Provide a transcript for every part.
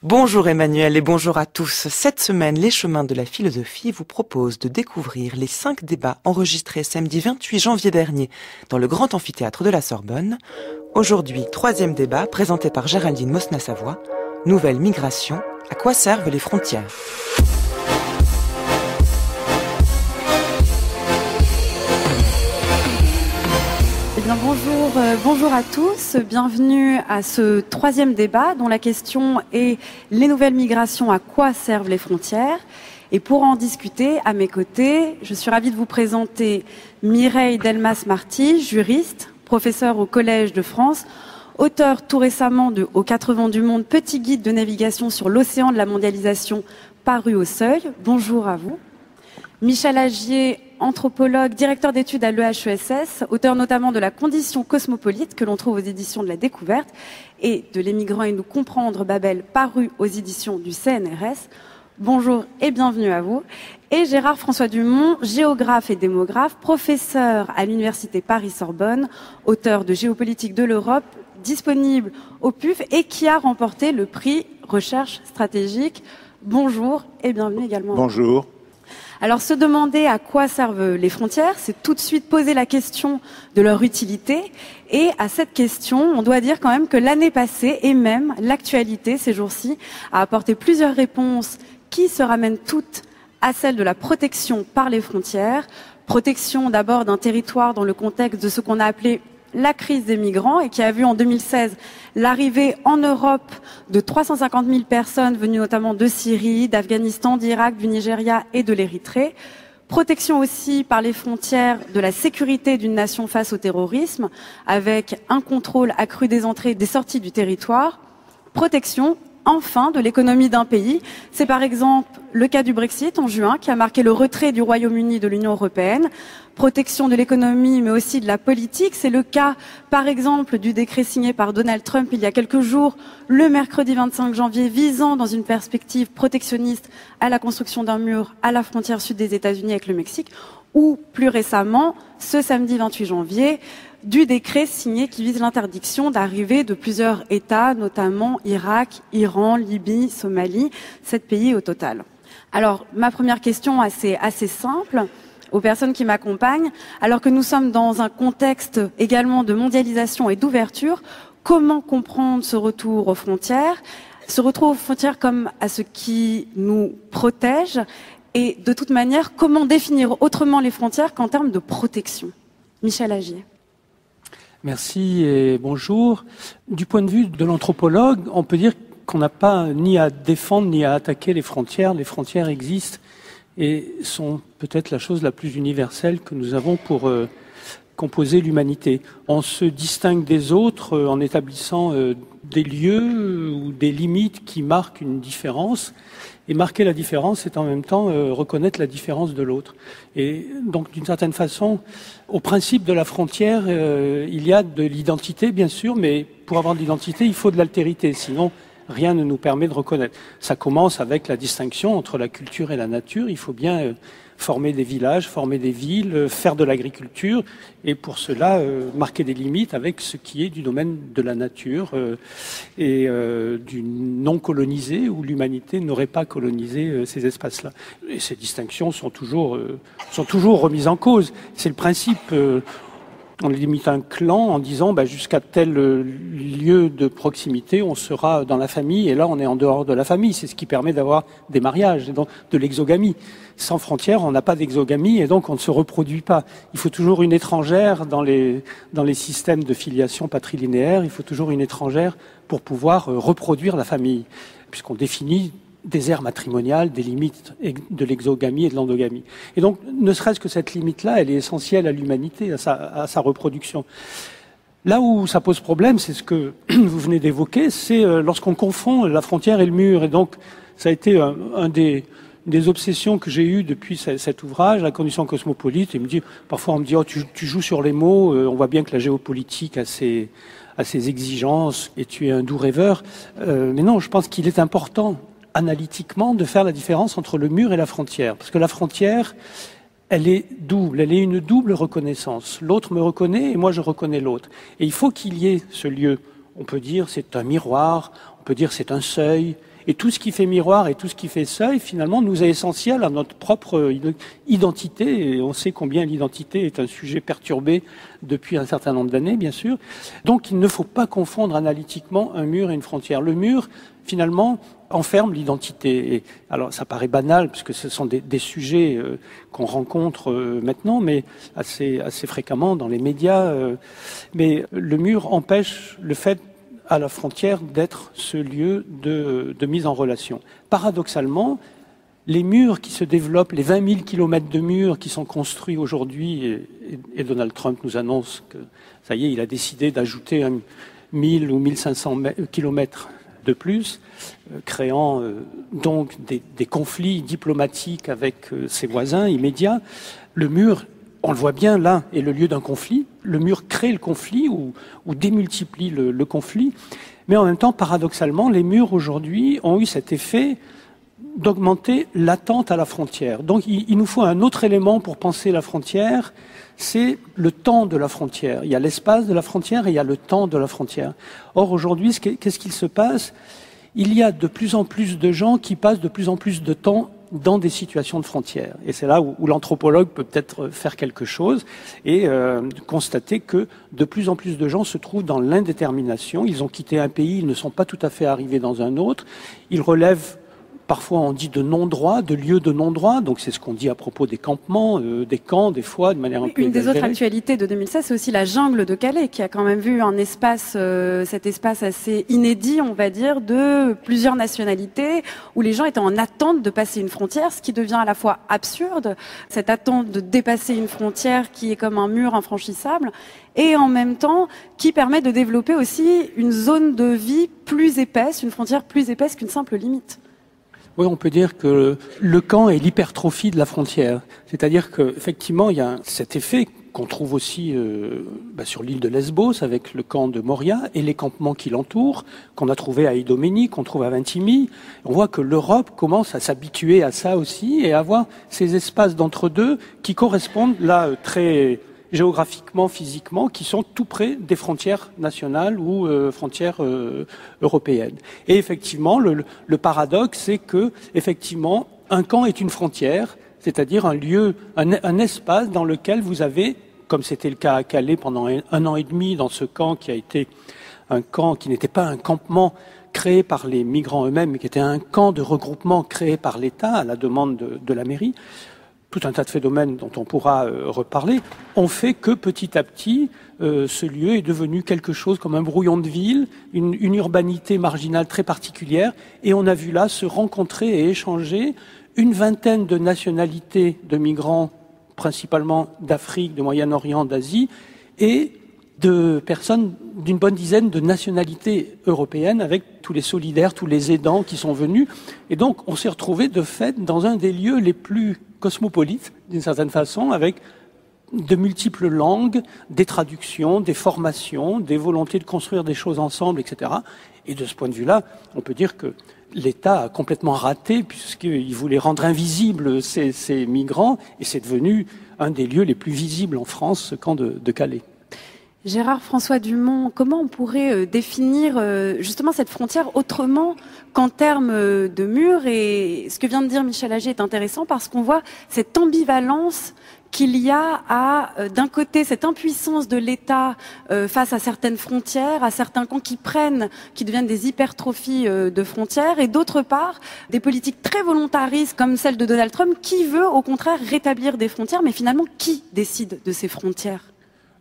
Bonjour Emmanuel et bonjour à tous. Cette semaine, Les Chemins de la Philosophie vous propose de découvrir les 5 débats enregistrés samedi 28 janvier dernier dans le grand amphithéâtre de la Sorbonne. Aujourd'hui, 3e débat présenté par Géraldine Mosna-Savoie. Nouvelle migration, à quoi servent les frontières ? Bonjour à tous, bienvenue à ce 3e débat dont la question est les nouvelles migrations, à quoi servent les frontières ? Et pour en discuter, à mes côtés, je suis ravie de vous présenter Mireille Delmas-Marty, juriste, professeure au Collège de France, auteure tout récemment de Aux 4 vents du monde, petit guide de navigation sur l'océan de la mondialisation paru au Seuil. Bonjour à vous. Michel Agier, anthropologue, directeur d'études à l'EHESS, auteur notamment de La condition cosmopolite que l'on trouve aux éditions de la Découverte et de Les migrants et nous comprendre Babel paru aux éditions du CNRS. Bonjour et bienvenue à vous. Et Gérard François Dumont, géographe et démographe, professeur à l'Université Paris-Sorbonne, auteur de Géopolitique de l'Europe, disponible au PUF et qui a remporté le prix Recherche stratégique. Bonjour et bienvenue également. Bonjour. Alors, se demander à quoi servent les frontières, c'est tout de suite poser la question de leur utilité. Et à cette question, on doit dire quand même que l'année passée, et même l'actualité ces jours-ci, a apporté plusieurs réponses qui se ramènent toutes à celle de la protection par les frontières. Protection d'abord d'un territoire dans le contexte de ce qu'on a appelé la crise des migrants et qui a vu en 2016 l'arrivée en Europe de 350 000 personnes venues notamment de Syrie, d'Afghanistan, d'Irak, du Nigeria et de l'Érythrée. Protection aussi par les frontières de la sécurité d'une nation face au terrorisme avec un contrôle accru des entrées et des sorties du territoire. Protection enfin de l'économie d'un pays. C'est par exemple le cas du Brexit en juin qui a marqué le retrait du Royaume-Uni de l'Union européenne. Protection de l'économie mais aussi de la politique. C'est le cas par exemple du décret signé par Donald Trump il y a quelques jours, le mercredi 25 janvier, visant dans une perspective protectionniste à la construction d'un mur à la frontière sud des États-Unis avec le Mexique. Ou plus récemment, ce samedi 28 janvier, du décret signé qui vise l'interdiction d'arrivée de plusieurs États, notamment Irak, Iran, Libye, Somalie, 7 pays au total. Alors, ma première question assez simple aux personnes qui m'accompagnent, alors que nous sommes dans un contexte également de mondialisation et d'ouverture, comment comprendre ce retour aux frontières, comme à ce qui nous protège, et de toute manière, comment définir autrement les frontières qu'en termes de protection ? Michel Agier. Merci et bonjour. Du point de vue de l'anthropologue, on peut dire qu'on n'a pas ni à défendre ni à attaquer les frontières. Les frontières existent et sont peut-être la chose la plus universelle que nous avons pour composer l'humanité. On se distingue des autres en établissant des lieux ou des limites qui marquent une différence. Et marquer la différence, c'est en même temps reconnaître la différence de l'autre. Et donc, d'une certaine façon, au principe de la frontière, il y a de l'identité, bien sûr, mais pour avoir de l'identité, il faut de l'altérité. Sinon, rien ne nous permet de reconnaître. Ça commence avec la distinction entre la culture et la nature. Il faut bien former des villages, former des villes, faire de l'agriculture, et pour cela marquer des limites avec ce qui est du domaine de la nature et du non colonisé, où l'humanité n'aurait pas colonisé ces espaces-là. Et ces distinctions sont toujours remises en cause. C'est le principe. On limite un clan en disant jusqu'à tel lieu de proximité, on sera dans la famille, et là on est en dehors de la famille. C'est ce qui permet d'avoir des mariages, et donc de l'exogamie. Sans frontières, on n'a pas d'exogamie, et donc on ne se reproduit pas. Il faut toujours une étrangère dans les systèmes de filiation patrilinéaire, il faut toujours une étrangère pour pouvoir reproduire la famille, puisqu'on définit des aires matrimoniales, des limites de l'exogamie et de l'endogamie. Et donc, ne serait-ce que cette limite-là, elle est essentielle à l'humanité, à sa reproduction. Là où ça pose problème, c'est ce que vous venez d'évoquer, c'est lorsqu'on confond la frontière et le mur. Et donc, ça a été un des obsessions que j'ai eues depuis cet ouvrage, La condition cosmopolite. Et parfois, on me dit, tu joues sur les mots, on voit bien que la géopolitique a ses exigences, et tu es un doux rêveur. Mais non, je pense qu'il est important analytiquement de faire la différence entre le mur et la frontière. Parce que la frontière, elle est double, elle est une double reconnaissance. L'autre me reconnaît et moi je reconnais l'autre. Et il faut qu'il y ait ce lieu. On peut dire c'est un miroir, on peut dire c'est un seuil, Et tout ce qui fait miroir et tout ce qui fait seuil, finalement, nous est essentiel à notre propre identité. Et on sait combien l'identité est un sujet perturbé depuis un certain nombre d'années, bien sûr. Donc, il ne faut pas confondre analytiquement un mur et une frontière. Le mur, finalement, enferme l'identité. Et alors, ça paraît banal, puisque ce sont des sujets qu'on rencontre maintenant, mais assez fréquemment dans les médias. Mais le mur empêche le fait à la frontière d'être ce lieu de mise en relation. Paradoxalement, les murs qui se développent, les 20 000 kilomètres de murs qui sont construits aujourd'hui, et Donald Trump nous annonce que, ça y est, il a décidé d'ajouter 1000 ou 1500 kilomètres de plus, créant donc des conflits diplomatiques avec ses voisins immédiats. Le mur, on le voit bien là, est le lieu d'un conflit. Le mur crée le conflit ou démultiplie le conflit. Mais en même temps, paradoxalement, les murs aujourd'hui ont eu cet effet d'augmenter l'attente à la frontière. Donc il nous faut un autre élément pour penser la frontière, c'est le temps de la frontière. Il y a l'espace de la frontière et il y a le temps de la frontière. Or aujourd'hui, qu'est-ce qu'il se passe? Il y a de plus en plus de gens qui passent de plus en plus de temps dans des situations de frontières. Et c'est là où l'anthropologue peut peut-être faire quelque chose et constater que de plus en plus de gens se trouvent dans l'indétermination. Ils ont quitté un pays, ils ne sont pas tout à fait arrivés dans un autre. Ils relèvent, parfois on dit de non-droit, de lieux de non-droit, donc c'est ce qu'on dit à propos des campements, des camps, des fois, de manière un peu Une des exagérée. autres actualités de 2016, c'est aussi la jungle de Calais, qui a quand même vu un espace, cet espace assez inédit, on va dire, de plusieurs nationalités, où les gens étaient en attente de passer une frontière, ce qui devient à la fois absurde, cette attente de dépasser une frontière qui est comme un mur infranchissable, et en même temps qui permet de développer aussi une zone de vie plus épaisse, une frontière plus épaisse qu'une simple limite. Oui, on peut dire que le camp est l'hypertrophie de la frontière. C'est-à-dire qu'effectivement, il y a cet effet qu'on trouve aussi sur l'île de Lesbos avec le camp de Moria et les campements qui l'entourent, qu'on a trouvé à Idomeni, qu'on trouve à Vintimille. On voit que l'Europe commence à s'habituer à ça aussi et à avoir ces espaces d'entre-deux qui correspondent là très géographiquement, physiquement, qui sont tout près des frontières nationales ou frontières européennes. Et effectivement, le paradoxe, c'est que effectivement, un camp est une frontière, c'est-à-dire un lieu, un espace dans lequel vous avez, comme c'était le cas à Calais pendant un an et demi, dans ce camp qui a été un camp qui n'était pas un campement créé par les migrants eux-mêmes, mais qui était un camp de regroupement créé par l'État à la demande de la mairie. Tout un tas de phénomènes dont on pourra reparler, ont fait que petit à petit, ce lieu est devenu quelque chose comme un brouillon de ville, une urbanité marginale très particulière, et on a vu là se rencontrer et échanger une vingtaine de nationalités de migrants, principalement d'Afrique, de Moyen-Orient, d'Asie, et de personnes d'une bonne dizaine de nationalités européennes, avec tous les solidaires, tous les aidants qui sont venus. Et donc, on s'est retrouvé de fait dans un des lieux les plus cosmopolites, d'une certaine façon, avec de multiples langues, des traductions, des formations, des volontés de construire des choses ensemble, etc. Et de ce point de vue-là, on peut dire que l'État a complètement raté, puisqu'il voulait rendre invisibles ces migrants, et c'est devenu un des lieux les plus visibles en France, ce camp de Calais. Gérard François Dumont, comment on pourrait définir justement cette frontière autrement qu'en termes de murs? Et ce que vient de dire Michel Agier est intéressant parce qu'on voit cette ambivalence qu'il y a à, d'un côté, cette impuissance de l'État face à certaines frontières, à certains camps qui deviennent des hypertrophies de frontières, et d'autre part, des politiques très volontaristes comme celle de Donald Trump qui veut au contraire rétablir des frontières, mais finalement, qui décide de ces frontières ?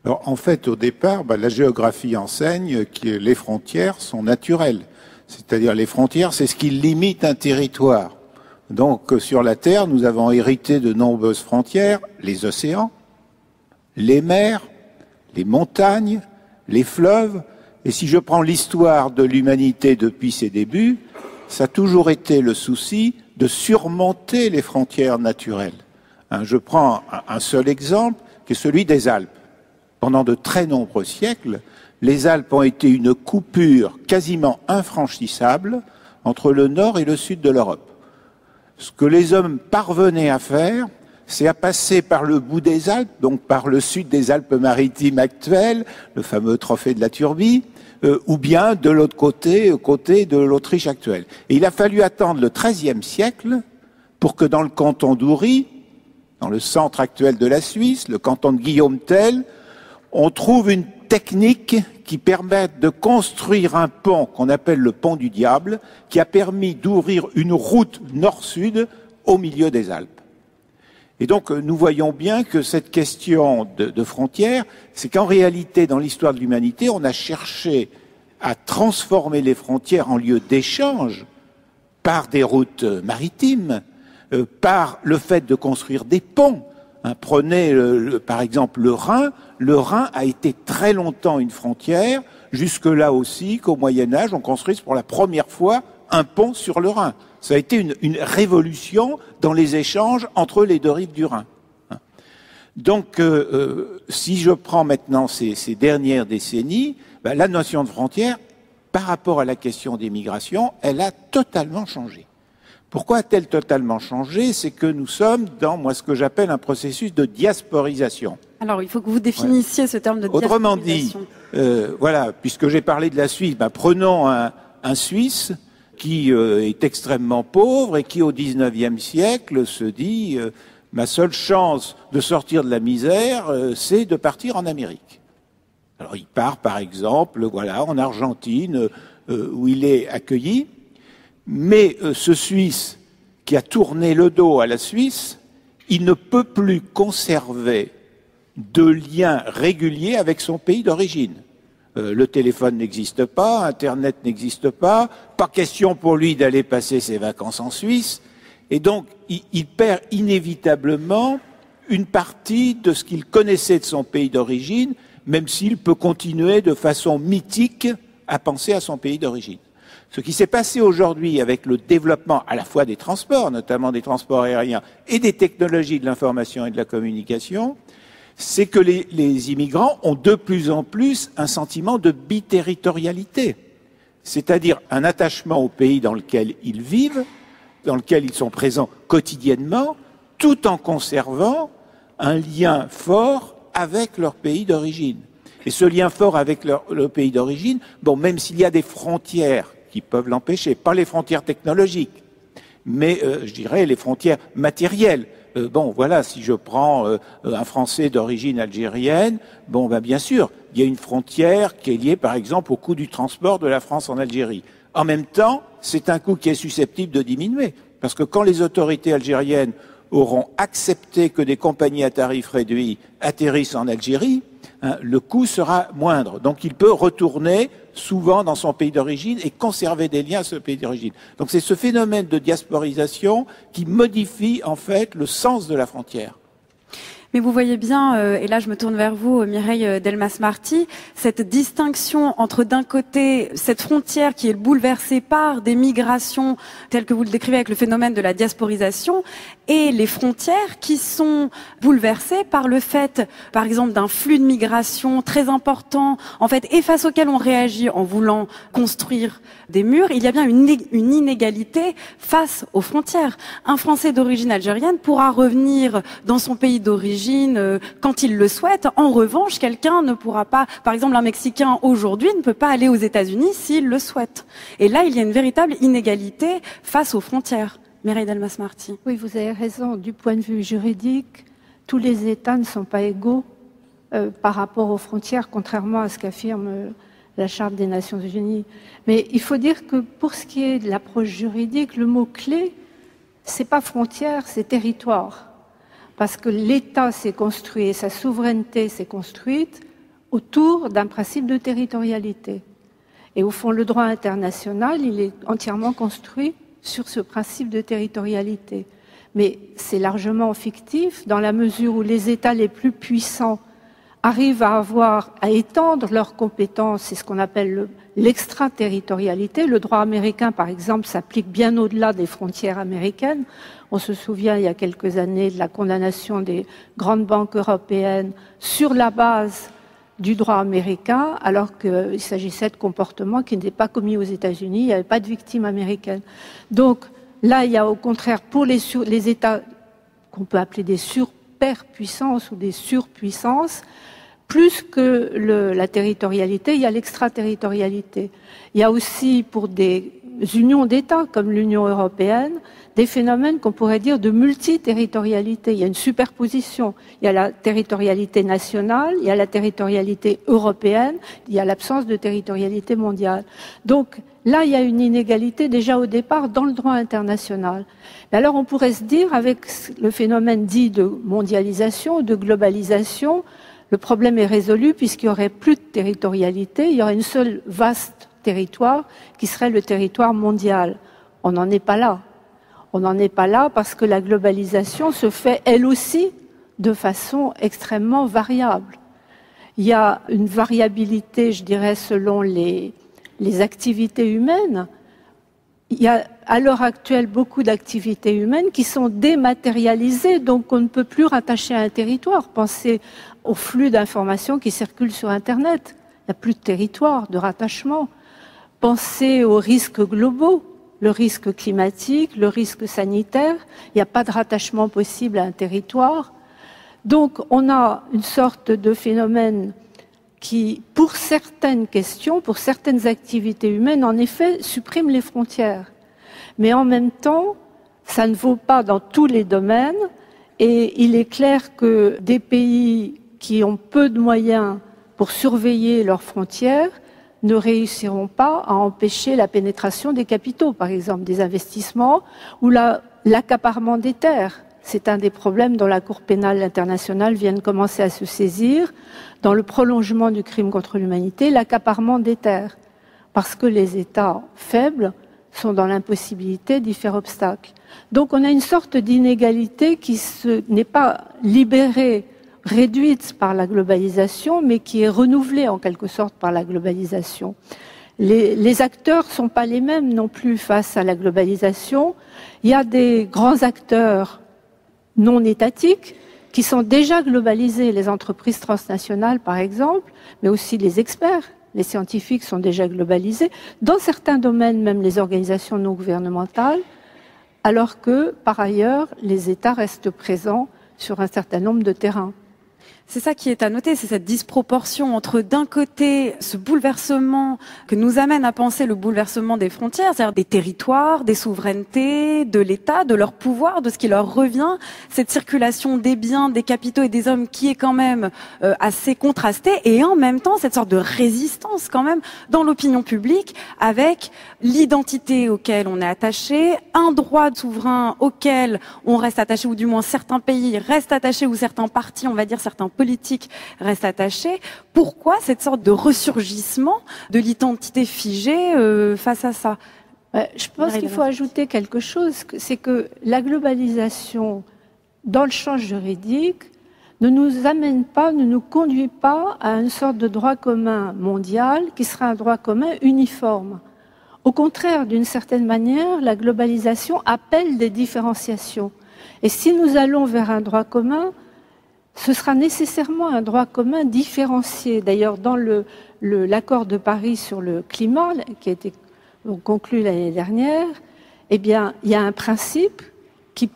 Alors, en fait, au départ, la géographie enseigne que les frontières sont naturelles. C'est-à-dire, les frontières, c'est ce qui limite un territoire. Donc, sur la Terre, nous avons hérité de nombreuses frontières, les océans, les mers, les montagnes, les fleuves. Et si je prends l'histoire de l'humanité depuis ses débuts, ça a toujours été le souci de surmonter les frontières naturelles. Je prends un seul exemple, qui est celui des Alpes. Pendant de très nombreux siècles, les Alpes ont été une coupure quasiment infranchissable entre le nord et le sud de l'Europe. Ce que les hommes parvenaient à faire, c'est à passer par le bout des Alpes, donc par le sud des Alpes-Maritimes actuelles, le fameux trophée de la Turbie, ou bien de l'autre côté, côté de l'Autriche actuelle. Et il a fallu attendre le XIIIe siècle pour que dans le canton d'Uri, dans le centre actuel de la Suisse, le canton de Guillaume-Tell, on trouve une technique qui permet de construire un pont qu'on appelle le pont du diable, qui a permis d'ouvrir une route nord-sud au milieu des Alpes. Et donc, nous voyons bien que cette question de frontières, c'est qu'en réalité, dans l'histoire de l'humanité, on a cherché à transformer les frontières en lieu d'échange par des routes maritimes, par le fait de construire des ponts. Prenez par exemple le Rhin. Le Rhin a été très longtemps une frontière, jusque-là aussi qu'au Moyen-Âge, on construise pour la première fois un pont sur le Rhin. Ça a été une révolution dans les échanges entre les deux rives du Rhin. Donc, si je prends maintenant ces dernières décennies, la notion de frontière, par rapport à la question des migrations, elle a totalement changé. Pourquoi a-t-elle totalement changé? C'est que nous sommes dans, moi, ce que j'appelle un processus de diasporisation. Alors, il faut que vous définissiez ce terme de diasporisation. Autrement dit, voilà, puisque j'ai parlé de la Suisse, prenons un Suisse qui est extrêmement pauvre et qui, au XIXe siècle, se dit ma seule chance de sortir de la misère, c'est de partir en Amérique. Alors, il part, par exemple, voilà, en Argentine, où il est accueilli. Mais ce Suisse qui a tourné le dos à la Suisse, il ne peut plus conserver de lien régulier avec son pays d'origine. Le téléphone n'existe pas, Internet n'existe pas, pas question pour lui d'aller passer ses vacances en Suisse, et donc il perd inévitablement une partie de ce qu'il connaissait de son pays d'origine, même s'il peut continuer de façon mythique à penser à son pays d'origine. Ce qui s'est passé aujourd'hui avec le développement à la fois des transports, notamment des transports aériens, et des technologies de l'information et de la communication, c'est que les immigrants ont de plus en plus un sentiment de biterritorialité, c'est-à-dire un attachement au pays dans lequel ils vivent, dans lequel ils sont présents quotidiennement, tout en conservant un lien fort avec leur pays d'origine. Et ce lien fort avec le pays d'origine, même s'il y a des frontières qui peuvent l'empêcher, pas les frontières technologiques, mais je dirais les frontières matérielles. Voilà, si je prends un Français d'origine algérienne, bien sûr, il y a une frontière qui est liée, par exemple, au coût du transport de la France en Algérie. En même temps, c'est un coût qui est susceptible de diminuer, parce que quand les autorités algériennes auront accepté que des compagnies à tarifs réduits atterrissent en Algérie, le coût sera moindre. Donc il peut retourner souvent dans son pays d'origine et conserver des liens à ce pays d'origine. Donc c'est ce phénomène de diasporisation qui modifie en fait le sens de la frontière. Mais vous voyez bien, et là je me tourne vers vous, Mireille Delmas-Marty, cette distinction entre d'un côté cette frontière qui est bouleversée par des migrations telles que vous le décrivez avec le phénomène de la diasporisation, et les frontières qui sont bouleversées par le fait, par exemple, d'un flux de migration très important, en fait, et face auquel on réagit en voulant construire des murs. Il y a bien une inégalité face aux frontières. Un Français d'origine algérienne pourra revenir dans son pays d'origine quand il le souhaite. En revanche, quelqu'un ne pourra pas, par exemple, un Mexicain aujourd'hui ne peut pas aller aux États-Unis s'il le souhaite. Et là, il y a une véritable inégalité face aux frontières. Mireille Delmas-Marty. Oui, vous avez raison. Du point de vue juridique, tous les États ne sont pas égaux par rapport aux frontières, contrairement à ce qu'affirme la Charte des Nations Unies. Mais il faut dire que pour ce qui est de l'approche juridique, le mot-clé, c'est pas frontière, c'est territoire. Parce que l'État s'est construit, sa souveraineté s'est construite autour d'un principe de territorialité. Et au fond, le droit international, il est entièrement construit sur ce principe de territorialité. Mais c'est largement fictif dans la mesure où les États les plus puissants arrivent à étendre leurs compétences, c'est ce qu'on appelle l'extraterritorialité. Le droit américain, par exemple, s'applique bien au-delà des frontières américaines. On se souvient, il y a quelques années, de la condamnation des grandes banques européennes sur la base du droit américain, alors qu'il s'agissait de comportements qui n'étaient pas commis aux États-Unis, il n'y avait pas de victimes américaines. Donc là, il y a au contraire pour les États qu'on peut appeler des superpuissances ou des surpuissances, plus que la territorialité, il y a l'extraterritorialité. Il y a aussi, pour des unions d'États comme l'Union européenne, des phénomènes qu'on pourrait dire de multiterritorialité. Il y a une superposition. Il y a la territorialité nationale, il y a la territorialité européenne, il y a l'absence de territorialité mondiale. Donc là, il y a une inégalité déjà au départ dans le droit international. Mais alors on pourrait se dire, avec le phénomène dit de mondialisation, de globalisation, le problème est résolu puisqu'il n'y aurait plus de territorialité, il y aurait une seule vaste territoire qui serait le territoire mondial. On n'en est pas là. On n'en est pas là parce que la globalisation se fait elle aussi de façon extrêmement variable. Il y a une variabilité, je dirais, selon les activités humaines. Il y a à l'heure actuelle beaucoup d'activités humaines qui sont dématérialisées, donc on ne peut plus rattacher à un territoire. Pensez au flux d'informations qui circulent sur Internet. Il n'y a plus de territoire, de rattachement. Pensez aux risques globaux, le risque climatique, le risque sanitaire. Il n'y a pas de rattachement possible à un territoire. Donc on a une sorte de phénomène qui, pour certaines questions, pour certaines activités humaines, en effet, supprime les frontières. Mais en même temps, ça ne vaut pas dans tous les domaines, et il est clair que des pays qui ont peu de moyens pour surveiller leurs frontières ne réussiront pas à empêcher la pénétration des capitaux, par exemple, des investissements, ou l'accaparement des terres. C'est un des problèmes dont la Cour pénale internationale vient de commencer à se saisir, dans le prolongement du crime contre l'humanité, l'accaparement des terres, parce que les États faibles sont dans l'impossibilité d'y faire obstacle. Donc on a une sorte d'inégalité qui n'est pas libérée, réduite par la globalisation, mais qui est renouvelée en quelque sorte par la globalisation. Les acteurs ne sont pas les mêmes non plus face à la globalisation. Il y a des grands acteurs non étatiques qui sont déjà globalisés, les entreprises transnationales par exemple, mais aussi les experts, les scientifiques sont déjà globalisés, dans certains domaines même les organisations non gouvernementales, alors que par ailleurs les États restent présents sur un certain nombre de terrains. C'est ça qui est à noter, c'est cette disproportion entre d'un côté ce bouleversement que nous amène à penser le bouleversement des frontières, c'est-à-dire des territoires, des souverainetés, de l'État, de leur pouvoir, de ce qui leur revient, cette circulation des biens, des capitaux et des hommes qui est quand même assez contrastée, et en même temps cette sorte de résistance quand même dans l'opinion publique avec l'identité auquel on est attaché, un droit souverain auquel on reste attaché, ou du moins certains pays restent attachés, ou certains partis, on va dire certains politique reste attaché. Pourquoi cette sorte de ressurgissement de l'identité figée face à ça? Je pense qu'il faut ajouter quelque chose, c'est que la globalisation dans le champ juridique ne nous amène pas, ne nous conduit pas à une sorte de droit commun mondial qui sera un droit commun uniforme. Au contraire, d'une certaine manière, la globalisation appelle des différenciations. Et si nous allons vers un droit commun, ce sera nécessairement un droit commun différencié. D'ailleurs, dans l'accord de Paris sur le climat, qui a été conclu l'année dernière, eh bien, il y a un principe qui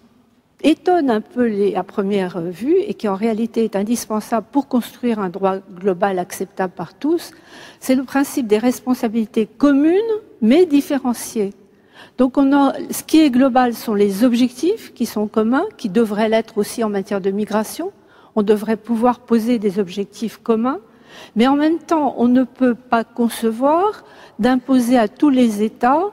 étonne un peu à première vue et qui en réalité est indispensable pour construire un droit global acceptable par tous. C'est le principe des responsabilités communes mais différenciées. Donc ce qui est global sont les objectifs qui sont communs, qui devraient l'être aussi en matière de migration. On devrait pouvoir poser des objectifs communs, mais en même temps, on ne peut pas concevoir d'imposer à tous les États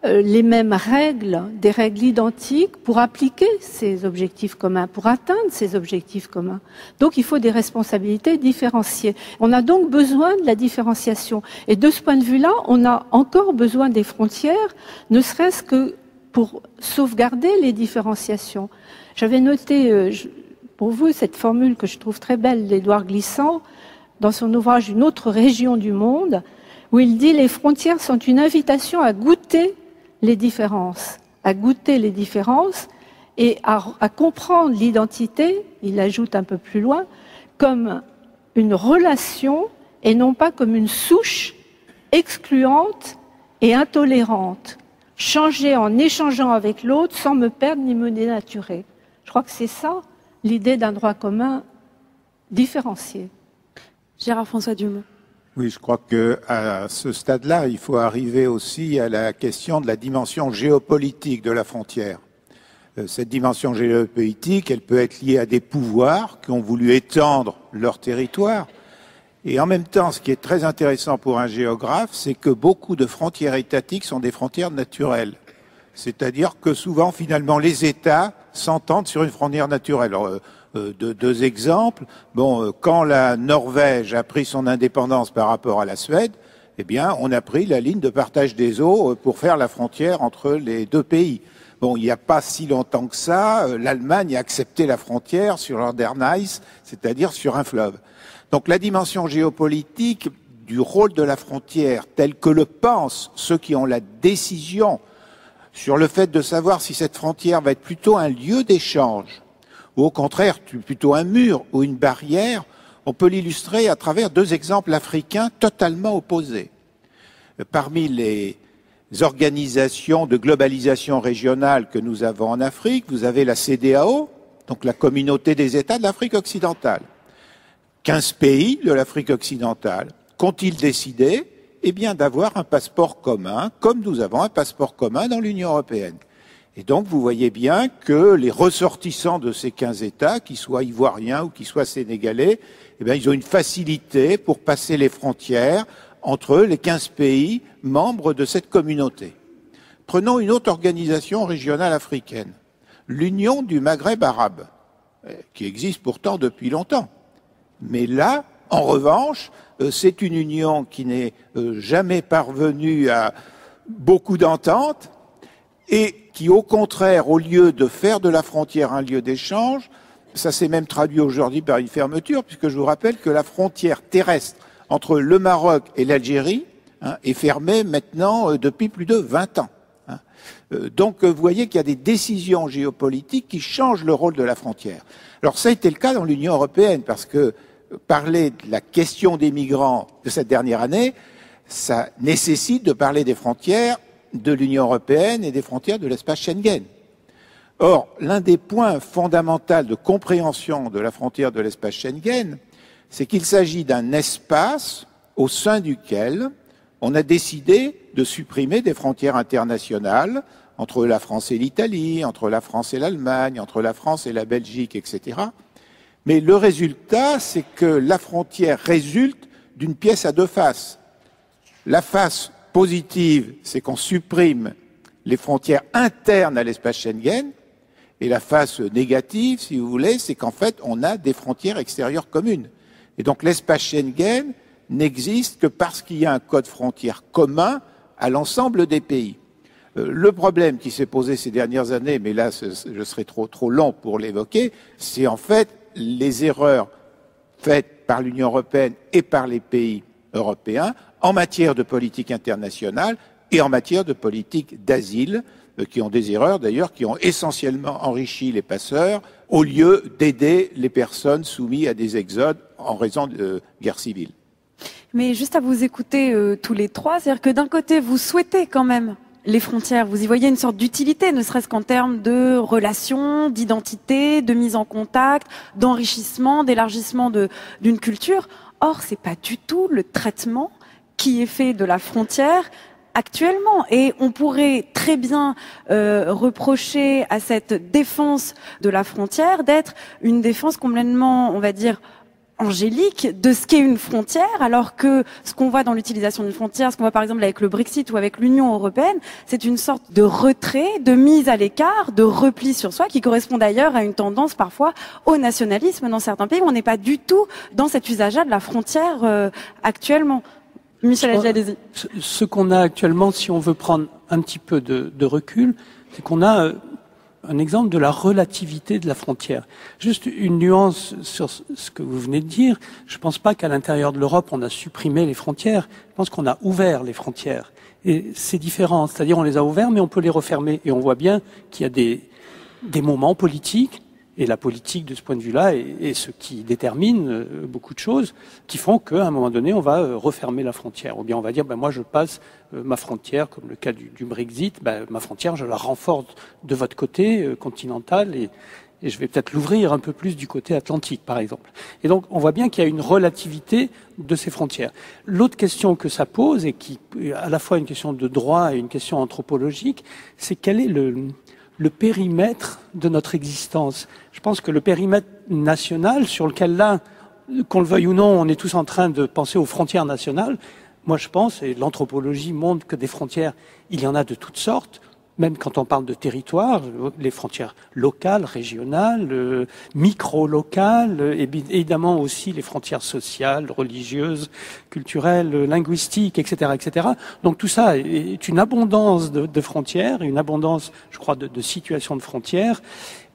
les mêmes règles, des règles identiques pour appliquer ces objectifs communs, pour atteindre ces objectifs communs. Donc il faut des responsabilités différenciées. On a donc besoin de la différenciation. Et de ce point de vue-là, on a encore besoin des frontières, ne serait-ce que pour sauvegarder les différenciations. J'avais noté pour vous cette formule que je trouve très belle d'Édouard Glissant dans son ouvrage « Une autre région du monde », où il dit « Les frontières sont une invitation à goûter les différences et à comprendre l'identité, il ajoute un peu plus loin, comme une relation et non pas comme une souche excluante et intolérante, changer en échangeant avec l'autre sans me perdre ni me dénaturer. » Je crois que c'est ça l'idée d'un droit commun différencié. Gérard-François Dumont. Oui, je crois que à ce stade-là, il faut arriver aussi à la question de la dimension géopolitique de la frontière. Cette dimension géopolitique, elle peut être liée à des pouvoirs qui ont voulu étendre leur territoire. Et en même temps, ce qui est très intéressant pour un géographe, c'est que beaucoup de frontières étatiques sont des frontières naturelles. C'est-à-dire que souvent, finalement, les États s'entendent sur une frontière naturelle. Alors, deux exemples. Bon, quand la Norvège a pris son indépendance par rapport à la Suède, eh bien, on a pris la ligne de partage des eaux pour faire la frontière entre les deux pays. Bon, il n'y a pas si longtemps que ça, l'Allemagne a accepté la frontière sur l'Oderneis, c'est-à-dire sur un fleuve. Donc, la dimension géopolitique du rôle de la frontière, tel que le pensent ceux qui ont la décision sur le fait de savoir si cette frontière va être plutôt un lieu d'échange ou au contraire plutôt un mur ou une barrière, on peut l'illustrer à travers deux exemples africains totalement opposés. Parmi les organisations de globalisation régionale que nous avons en Afrique, vous avez la CEDEAO, donc la Communauté des États de l'Afrique occidentale. 15 pays de l'Afrique occidentale qu'ont-ils décidé eh bien, d'avoir un passeport commun, comme nous avons un passeport commun dans l'Union européenne. Et donc, vous voyez bien que les ressortissants de ces 15 États, qu'ils soient ivoiriens ou qu'ils soient sénégalais, eh bien, ils ont une facilité pour passer les frontières entre les 15 pays membres de cette communauté. Prenons une autre organisation régionale africaine, l'Union du Maghreb arabe, qui existe pourtant depuis longtemps. Mais là, en revanche, c'est une union qui n'est jamais parvenue à beaucoup d'ententes et qui, au contraire, au lieu de faire de la frontière un lieu d'échange, ça s'est même traduit aujourd'hui par une fermeture, puisque je vous rappelle que la frontière terrestre entre le Maroc et l'Algérie est fermée maintenant depuis plus de 20 ans. Donc, vous voyez qu'il y a des décisions géopolitiques qui changent le rôle de la frontière. Alors, ça a été le cas dans l'Union européenne, parce que parler de la question des migrants de cette dernière année, ça nécessite de parler des frontières de l'Union européenne et des frontières de l'espace Schengen. Or, l'un des points fondamentaux de compréhension de la frontière de l'espace Schengen, c'est qu'il s'agit d'un espace au sein duquel on a décidé de supprimer des frontières internationales entre la France et l'Italie, entre la France et l'Allemagne, entre la France et la Belgique, etc. Mais le résultat, c'est que la frontière résulte d'une pièce à deux faces. La face positive, c'est qu'on supprime les frontières internes à l'espace Schengen, et la face négative, si vous voulez, c'est qu'en fait, on a des frontières extérieures communes. Et donc l'espace Schengen n'existe que parce qu'il y a un code frontière commun à l'ensemble des pays. Le problème qui s'est posé ces dernières années, mais là je serai trop long pour l'évoquer, c'est en fait les erreurs faites par l'Union européenne et par les pays européens en matière de politique internationale et en matière de politique d'asile, qui ont des erreurs d'ailleurs, qui ont essentiellement enrichi les passeurs, au lieu d'aider les personnes soumises à des exodes en raison de guerre civile. Mais juste à vous écouter tous les trois, c'est-à-dire que d'un côté, vous souhaitez quand même les frontières, vous y voyez une sorte d'utilité, ne serait-ce qu'en termes de relations, d'identité, de mise en contact, d'enrichissement, d'élargissement d'une culture. Or, c'est pas du tout le traitement qui est fait de la frontière actuellement. Et on pourrait très bien reprocher à cette défense de la frontière d'être une défense complètement, on va dire, angélique de ce qu'est une frontière, alors que ce qu'on voit dans l'utilisation d'une frontière, ce qu'on voit par exemple avec le Brexit ou avec l'Union européenne, c'est une sorte de retrait, de mise à l'écart, de repli sur soi, qui correspond d'ailleurs à une tendance parfois au nationalisme dans certains pays où on n'est pas du tout dans cet usage-là de la frontière actuellement. Michel Adji, allez-y. Ce qu'on a actuellement, si on veut prendre un petit peu de recul, c'est qu'on a un exemple de la relativité de la frontière. Juste une nuance sur ce que vous venez de dire. Je ne pense pas qu'à l'intérieur de l'Europe, on a supprimé les frontières. Je pense qu'on a ouvert les frontières. Et c'est différent. C'est-à-dire, on les a ouvertes, mais on peut les refermer. Et on voit bien qu'il y a des moments politiques, et la politique, de ce point de vue-là, est ce qui détermine beaucoup de choses, qui font qu'à un moment donné, on va refermer la frontière. Ou bien on va dire, moi je passe ma frontière, comme le cas du Brexit, ma frontière, je la renforce de votre côté continental, et je vais peut-être l'ouvrir un peu plus du côté atlantique, par exemple. Et donc, on voit bien qu'il y a une relativité de ces frontières. L'autre question que ça pose, et qui est à la fois une question de droit et une question anthropologique, c'est quel est le périmètre de notre existence. Je pense que le périmètre national, sur lequel là, qu'on le veuille ou non, on est tous en train de penser aux frontières nationales. Moi, je pense, et l'anthropologie montre que des frontières, il y en a de toutes sortes, même quand on parle de territoire, les frontières locales, régionales, micro-locales, et évidemment aussi les frontières sociales, religieuses, culturelles, linguistiques, etc., etc. Donc tout ça est une abondance de frontières, une abondance, je crois, de situations de frontières.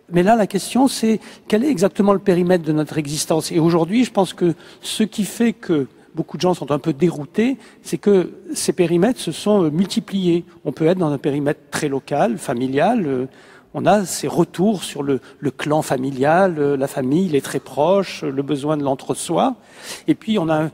Mais là, la question, c'est quel est exactement le périmètre de notre existence? Et aujourd'hui, je pense que ce qui fait que beaucoup de gens sont un peu déroutés, c'est que ces périmètres se sont multipliés. On peut être dans un périmètre très local, familial. On a ces retours sur le clan familial, la famille, les très proches, le besoin de l'entre-soi. Et puis, on a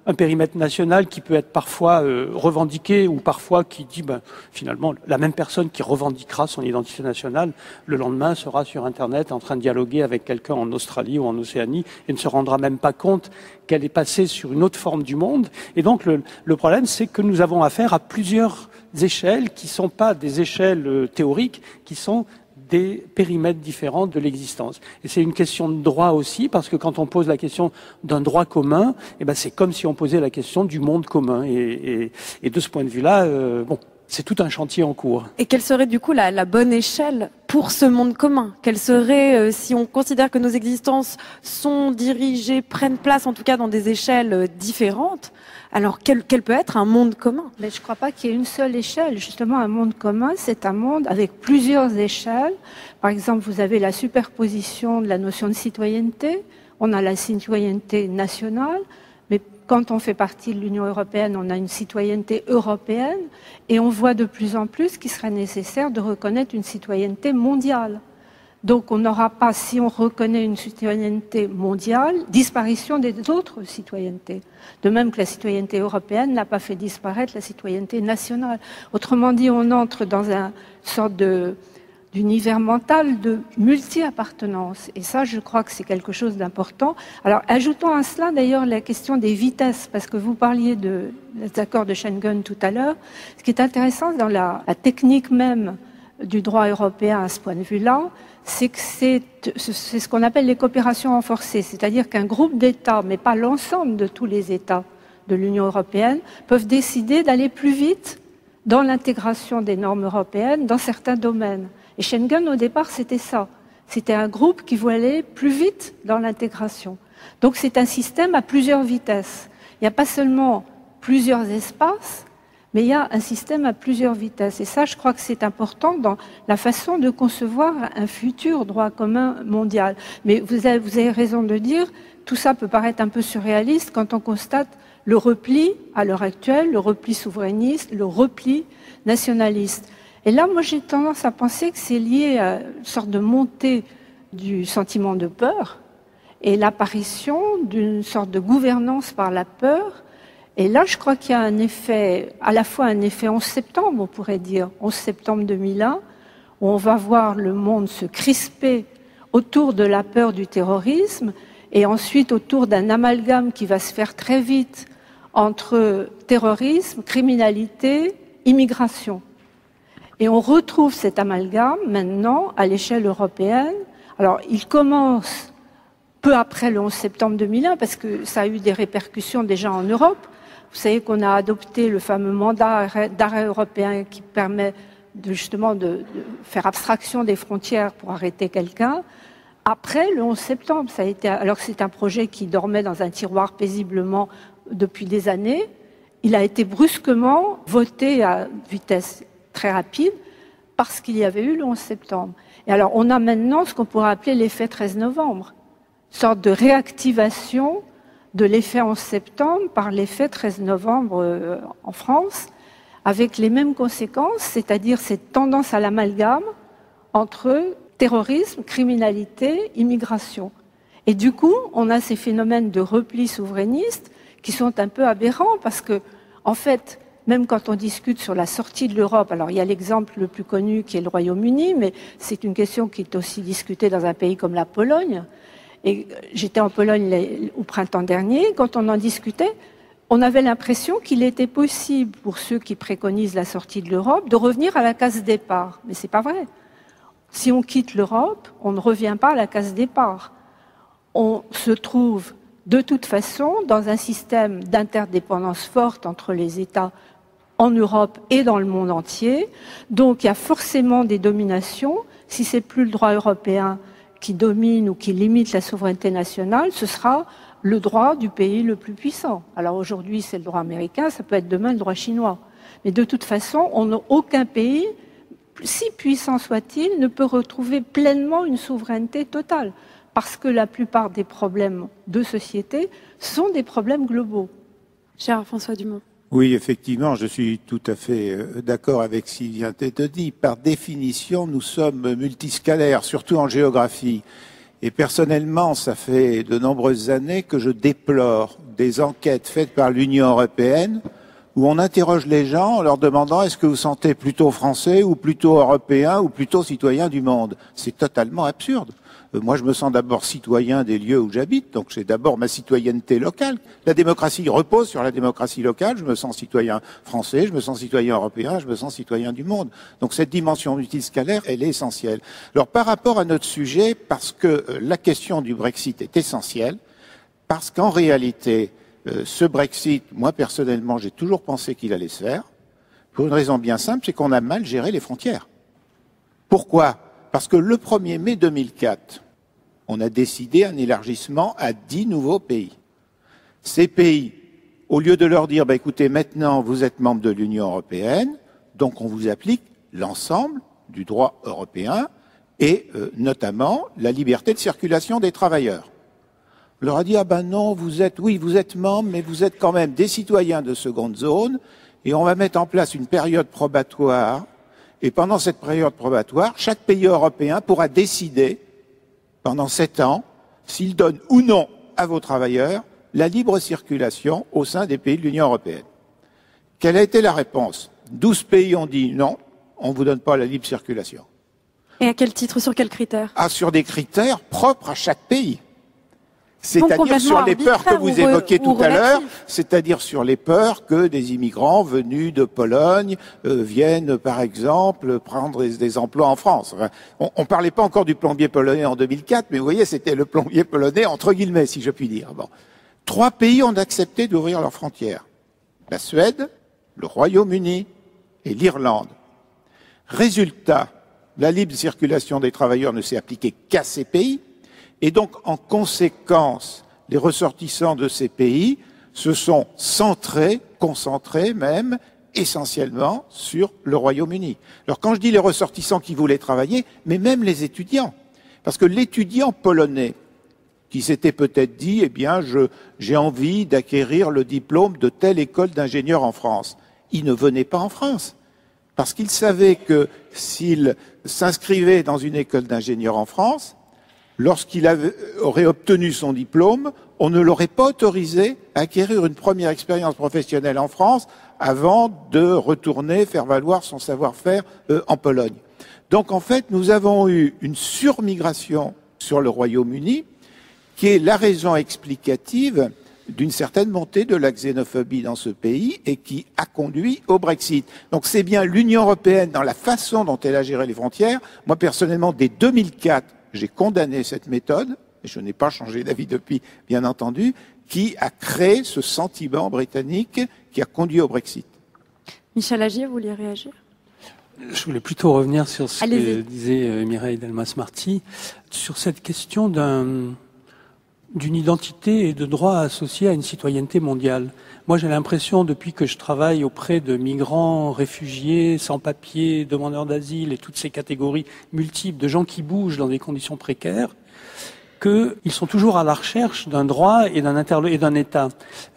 un périmètre national qui peut être parfois revendiqué ou parfois qui dit finalement la même personne qui revendiquera son identité nationale le lendemain sera sur Internet en train de dialoguer avec quelqu'un en Australie ou en Océanie et ne se rendra même pas compte qu'elle est passée sur une autre forme du monde. Et donc le problème, c'est que nous avons affaire à plusieurs échelles qui ne sont pas des échelles théoriques, qui sont des périmètres différents de l'existence. Et c'est une question de droit aussi, parce que quand on pose la question d'un droit commun, c'est comme si on posait la question du monde commun. Et de ce point de vue-là, c'est tout un chantier en cours. Et quelle serait du coup la bonne échelle pour ce monde commun? Quelle serait, si on considère que nos existences sont dirigées, prennent place en tout cas dans des échelles différentes, alors quel peut être un monde commun? Mais je ne crois pas qu'il y ait une seule échelle. Justement, un monde commun, c'est un monde avec plusieurs échelles. Par exemple, vous avez la superposition de la notion de citoyenneté. On a la citoyenneté nationale, mais quand on fait partie de l'Union européenne, on a une citoyenneté européenne, et on voit de plus en plus qu'il serait nécessaire de reconnaître une citoyenneté mondiale. Donc on n'aura pas, si on reconnaît une citoyenneté mondiale, disparition des autres citoyennetés. De même que la citoyenneté européenne n'a pas fait disparaître la citoyenneté nationale. Autrement dit, on entre dans une sorte d'univers mental de multi-appartenance. Et ça, je crois que c'est quelque chose d'important. Alors, ajoutons à cela d'ailleurs la question des vitesses, parce que vous parliez des accords de Schengen tout à l'heure. Ce qui est intéressant dans la technique même du droit européen à ce point de vue-là, c'est que c'est ce qu'on appelle les coopérations renforcées, c'est-à-dire qu'un groupe d'États, mais pas l'ensemble de tous les États de l'Union européenne, peuvent décider d'aller plus vite dans l'intégration des normes européennes dans certains domaines. Et Schengen, au départ, c'était ça. C'était un groupe qui voulait aller plus vite dans l'intégration. Donc c'est un système à plusieurs vitesses. Il n'y a pas seulement plusieurs espaces, mais il y a un système à plusieurs vitesses. Et ça, je crois que c'est important dans la façon de concevoir un futur droit commun mondial. Mais vous avez raison de dire, tout ça peut paraître un peu surréaliste quand on constate le repli, à l'heure actuelle, le repli souverainiste, le repli nationaliste. Et là, moi, j'ai tendance à penser que c'est lié à une sorte de montée du sentiment de peur et l'apparition d'une sorte de gouvernance par la peur. Et là, je crois qu'il y a un effet, à la fois un effet 11 septembre, on pourrait dire, 11 septembre 2001, où on va voir le monde se crisper autour de la peur du terrorisme, et ensuite autour d'un amalgame qui va se faire très vite entre terrorisme, criminalité, immigration. Et on retrouve cet amalgame maintenant à l'échelle européenne. Alors, il commence peu après le 11 septembre 2001, parce que ça a eu des répercussions déjà en Europe. Vous savez qu'on a adopté le fameux mandat d'arrêt européen qui permet justement de faire abstraction des frontières pour arrêter quelqu'un. Après le 11 septembre, ça a été, alors que c'est un projet qui dormait dans un tiroir paisiblement depuis des années, il a été brusquement voté à vitesse très rapide parce qu'il y avait eu le 11 septembre. Et alors on a maintenant ce qu'on pourrait appeler l'effet 13 novembre, une sorte de réactivation de l'effet 11 septembre par l'effet 13 novembre en France, avec les mêmes conséquences, c'est-à-dire cette tendance à l'amalgame entre terrorisme, criminalité, immigration. Et du coup, on a ces phénomènes de repli souverainiste qui sont un peu aberrants parce que, en fait, même quand on discute sur la sortie de l'Europe, alors il y a l'exemple le plus connu qui est le Royaume-Uni, mais c'est une question qui est aussi discutée dans un pays comme la Pologne. Et j'étais en Pologne au printemps dernier, quand on en discutait, on avait l'impression qu'il était possible pour ceux qui préconisent la sortie de l'Europe de revenir à la case départ. Mais c'est pas vrai. Si on quitte l'Europe, on ne revient pas à la case départ. On se trouve de toute façon dans un système d'interdépendance forte entre les États en Europe et dans le monde entier. Donc il y a forcément des dominations. Si c'est plus le droit européen qui domine ou qui limite la souveraineté nationale, ce sera le droit du pays le plus puissant. Alors aujourd'hui, c'est le droit américain, ça peut être demain le droit chinois. Mais de toute façon, aucun pays, si puissant soit-il, ne peut retrouver pleinement une souveraineté totale. Parce que la plupart des problèmes de société sont des problèmes globaux. Cher François Dumont. Oui, effectivement, je suis tout à fait d'accord avec ce qui vient d'être dit. Par définition, nous sommes multiscalaires, surtout en géographie. Et personnellement, ça fait de nombreuses années que je déplore des enquêtes faites par l'Union européenne où on interroge les gens en leur demandant est-ce que vous sentez plutôt français ou plutôt européen ou plutôt citoyen du monde. C'est totalement absurde. Moi, je me sens d'abord citoyen des lieux où j'habite, donc j'ai d'abord ma citoyenneté locale. La démocratie repose sur la démocratie locale. Je me sens citoyen français, je me sens citoyen européen, je me sens citoyen du monde. Donc cette dimension multiscalaire, elle est essentielle. Alors par rapport à notre sujet, parce que la question du Brexit est essentielle, parce qu'en réalité, ce Brexit, moi personnellement, j'ai toujours pensé qu'il allait se faire, pour une raison bien simple, c'est qu'on a mal géré les frontières. Pourquoi ? Parce que le 1er mai 2004, on a décidé un élargissement à 10 nouveaux pays. Ces pays, au lieu de leur dire, écoutez, maintenant vous êtes membre de l'Union européenne, donc on vous applique l'ensemble du droit européen et notamment la liberté de circulation des travailleurs. On leur a dit, non, vous êtes membre, mais vous êtes quand même des citoyens de seconde zone et on va mettre en place une période probatoire. Et pendant cette période probatoire, chaque pays européen pourra décider, pendant 7 ans, s'il donne ou non à vos travailleurs la libre circulation au sein des pays de l'Union européenne. Quelle a été la réponse ? 12 pays ont dit non, on ne vous donne pas la libre circulation. Et à quel titre, sur quels critères ? Sur des critères propres à chaque pays. C'est-à-dire sur les peurs que vous évoquiez tout à l'heure, c'est-à-dire sur les peurs que des immigrants venus de Pologne viennent, par exemple, prendre des emplois en France. Enfin, on ne parlait pas encore du plombier polonais en 2004, mais vous voyez, c'était le plombier polonais entre guillemets, si je puis dire. 3 pays ont accepté d'ouvrir leurs frontières. La Suède, le Royaume-Uni et l'Irlande. Résultat, la libre circulation des travailleurs ne s'est appliquée qu'à ces pays. Et donc, en conséquence, les ressortissants de ces pays se sont concentrés même, essentiellement sur le Royaume-Uni. Alors, quand je dis les ressortissants qui voulaient travailler, mais même les étudiants. Parce que l'étudiant polonais, qui s'était peut-être dit, j'ai envie d'acquérir le diplôme de telle école d'ingénieur en France, il ne venait pas en France. Parce qu'il savait que s'il s'inscrivait dans une école d'ingénieur en France, lorsqu'il aurait obtenu son diplôme, on ne l'aurait pas autorisé à acquérir une première expérience professionnelle en France avant de retourner faire valoir son savoir-faire en Pologne. Donc en fait, nous avons eu une surmigration sur le Royaume-Uni qui est la raison explicative d'une certaine montée de la xénophobie dans ce pays et qui a conduit au Brexit. Donc c'est bien l'Union européenne dans la façon dont elle a géré les frontières. Moi personnellement, dès 2004, j'ai condamné cette méthode, et je n'ai pas changé d'avis depuis, bien entendu, qui a créé ce sentiment britannique qui a conduit au Brexit. Michel Agier, vous vouliez réagir ? Je voulais plutôt revenir sur ce que disait Mireille Delmas-Marty, sur cette question d'une identité et de droits associés à une citoyenneté mondiale. Moi, j'ai l'impression, depuis que je travaille auprès de migrants, réfugiés, sans-papiers, demandeurs d'asile et toutes ces catégories multiples de gens qui bougent dans des conditions précaires, qu'ils sont toujours à la recherche d'un droit et d'un État.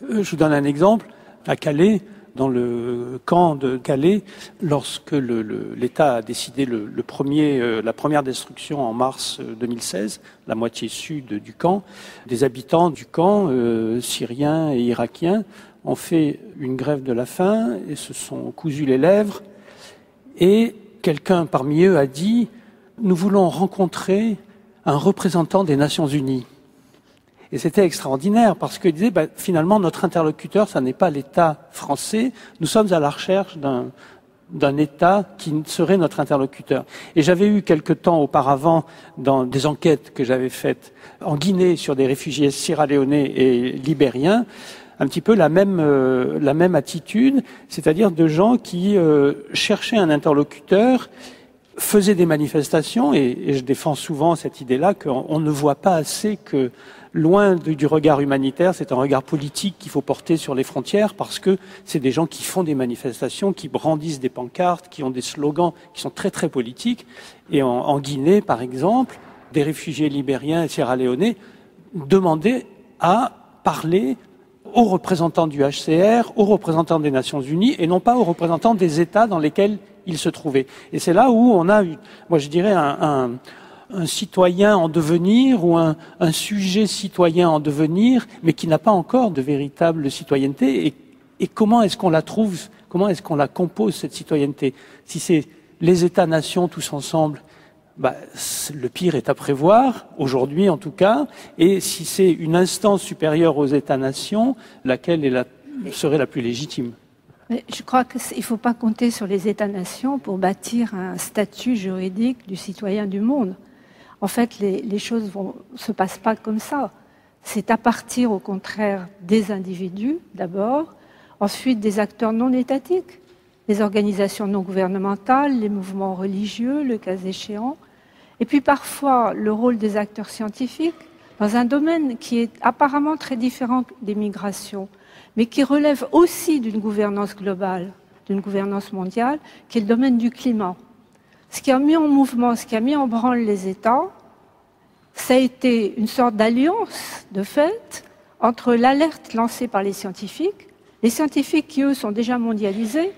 Je vous donne un exemple. À Calais, dans le camp de Calais, lorsque l'État a décidé la première destruction en mars 2016, la moitié sud du camp, des habitants du camp, syriens et irakiens, ont fait une grève de la faim et se sont cousus les lèvres. Et quelqu'un parmi eux a dit « Nous voulons rencontrer un représentant des Nations Unies ». Et c'était extraordinaire parce qu'il disait finalement notre interlocuteur, ça n'est pas l'État français, nous sommes à la recherche d'un État qui serait notre interlocuteur. Et j'avais eu quelque temps auparavant, dans des enquêtes que j'avais faites en Guinée sur des réfugiés sierra-léonais et libériens, un petit peu la même attitude, c'est-à-dire de gens qui cherchaient un interlocuteur, faisaient des manifestations, et je défends souvent cette idée-là qu'on ne voit pas assez que loin du regard humanitaire, c'est un regard politique qu'il faut porter sur les frontières parce que c'est des gens qui font des manifestations, qui brandissent des pancartes, qui ont des slogans qui sont très très politiques. Et en Guinée, par exemple, des réfugiés libériens et sierra-léonais demandaient à parler aux représentants du HCR, aux représentants des Nations Unies et non pas aux représentants des États dans lesquels ils se trouvaient. Et c'est là où on a, moi je dirais, un citoyen en devenir ou un sujet citoyen en devenir, mais qui n'a pas encore de véritable citoyenneté. Et comment est-ce qu'on la trouve, comment est-ce qu'on la compose, cette citoyenneté? Si c'est les États-nations tous ensemble, le pire est à prévoir, aujourd'hui en tout cas, et si c'est une instance supérieure aux États-nations, laquelle serait la plus légitime? Mais je crois qu'il ne faut pas compter sur les États-nations pour bâtir un statut juridique du citoyen du monde. En fait, les choses ne se passent pas comme ça. C'est à partir, au contraire, des individus, d'abord, ensuite des acteurs non étatiques, les organisations non gouvernementales, les mouvements religieux, le cas échéant, et puis parfois le rôle des acteurs scientifiques dans un domaine qui est apparemment très différent des migrations, mais qui relève aussi d'une gouvernance globale, d'une gouvernance mondiale, qui est le domaine du climat. Ce qui a mis en mouvement, ce qui a mis en branle les États, ça a été une sorte d'alliance, de fait, entre l'alerte lancée par les scientifiques qui, eux, sont déjà mondialisés,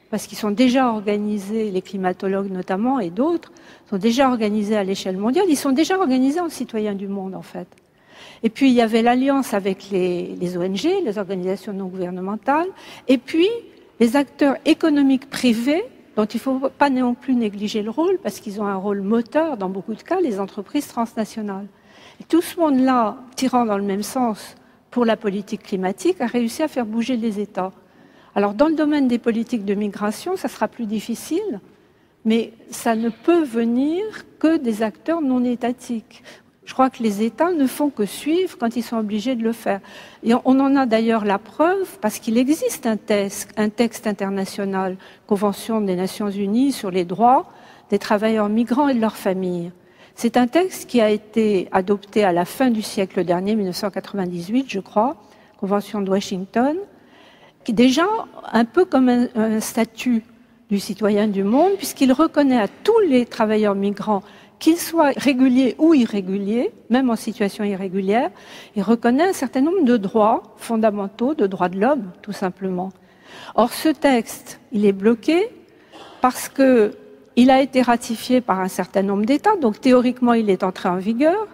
parce qu'ils sont déjà organisés, les climatologues notamment, et d'autres, sont déjà organisés à l'échelle mondiale, ils sont déjà organisés en citoyens du monde, en fait. Et puis, il y avait l'alliance avec les ONG, les organisations non gouvernementales, et puis les acteurs économiques privés, dont il ne faut pas non plus négliger le rôle, parce qu'ils ont un rôle moteur, dans beaucoup de cas, les entreprises transnationales. Et tout ce monde-là, tirant dans le même sens pour la politique climatique, a réussi à faire bouger les États. Alors, dans le domaine des politiques de migration, ça sera plus difficile, mais ça ne peut venir que des acteurs non étatiques. Je crois que les États ne font que suivre quand ils sont obligés de le faire. Et on en a d'ailleurs la preuve parce qu'il existe un texte international, Convention des Nations Unies sur les droits des travailleurs migrants et de leurs familles. C'est un texte qui a été adopté à la fin du siècle dernier, 1998, je crois, Convention de Washington, qui est déjà un peu comme un statut du citoyen du monde, puisqu'il reconnaît à tous les travailleurs migrants, qu'ils soient réguliers ou irréguliers, même en situation irrégulière, il reconnaît un certain nombre de droits fondamentaux, de droits de l'homme, tout simplement. Or, ce texte, il est bloqué parce qu'il a été ratifié par un certain nombre d'États, donc théoriquement, il est entré en vigueur,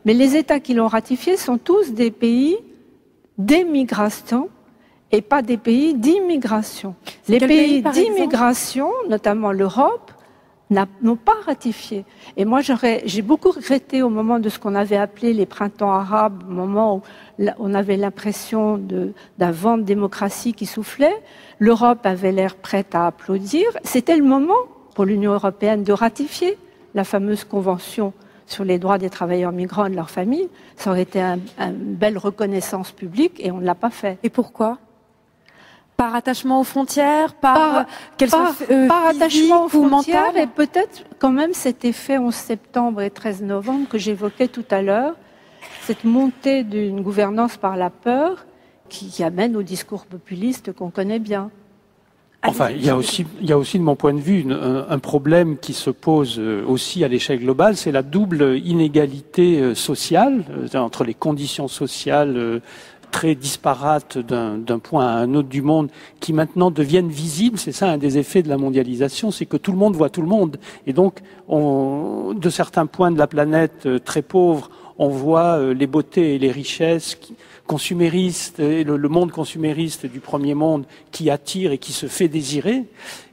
mais les États qui l'ont ratifié sont tous des pays d'émigration et pas des pays d'immigration. Les pays d'immigration, notamment l'Europe, n'ont pas ratifié. Et moi, j'ai beaucoup regretté au moment de ce qu'on avait appelé les printemps arabes, au moment où on avait l'impression d'un vent de démocratie qui soufflait. L'Europe avait l'air prête à applaudir. C'était le moment pour l'Union européenne de ratifier la fameuse convention sur les droits des travailleurs migrants et de leurs familles. Ça aurait été une belle reconnaissance publique et on ne l'a pas fait. Et pourquoi ? Par attachement aux frontières, par attachement aux frontières, et peut-être quand même cet effet 11 septembre et 13 novembre que j'évoquais tout à l'heure, cette montée d'une gouvernance par la peur qui amène au discours populiste qu'on connaît bien. Enfin, il y a aussi, de mon point de vue, un problème qui se pose aussi à l'échelle globale, c'est la double inégalité sociale entre les conditions sociales très disparates d'un point à un autre du monde, qui maintenant deviennent visibles. C'est ça un des effets de la mondialisation, c'est que tout le monde voit tout le monde. Et donc, de certains points de la planète très pauvres, on voit les beautés et les richesses consuméristes, et le monde consumériste du premier monde qui attire et qui se fait désirer.